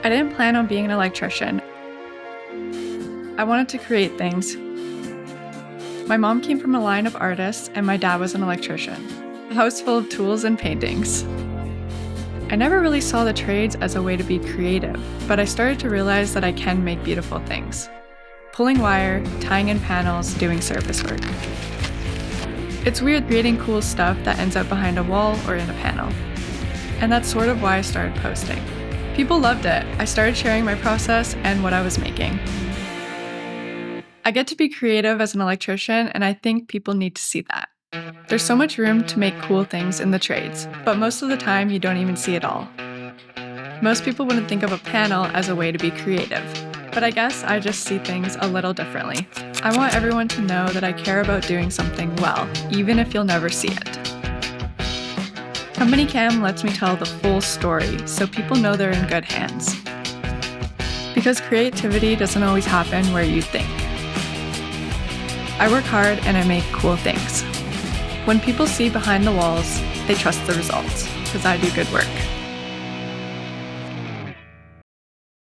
I didn't plan on being an electrician. I wanted to create things. My mom came from a line of artists and my dad was an electrician. A house full of tools and paintings. I never really saw the trades as a way to be creative, but I started to realize that I can make beautiful things. Pulling wire, tying in panels, doing service work. It's weird creating cool stuff that ends up behind a wall or in a panel. And that's sort of why I started posting. People loved it. I started sharing my process and what I was making. I get to be creative as an electrician, and I think people need to see that. There's so much room to make cool things in the trades, but most of the time you don't even see it all. Most people wouldn't think of a panel as a way to be creative, but I guess I just see things a little differently. I want everyone to know that I care about doing something well, even if you'll never see it. CompanyCam lets me tell the full story, so people know they're in good hands. Because creativity doesn't always happen where you think. I work hard and I make cool things. When people see behind the walls, they trust the results, because I do good work.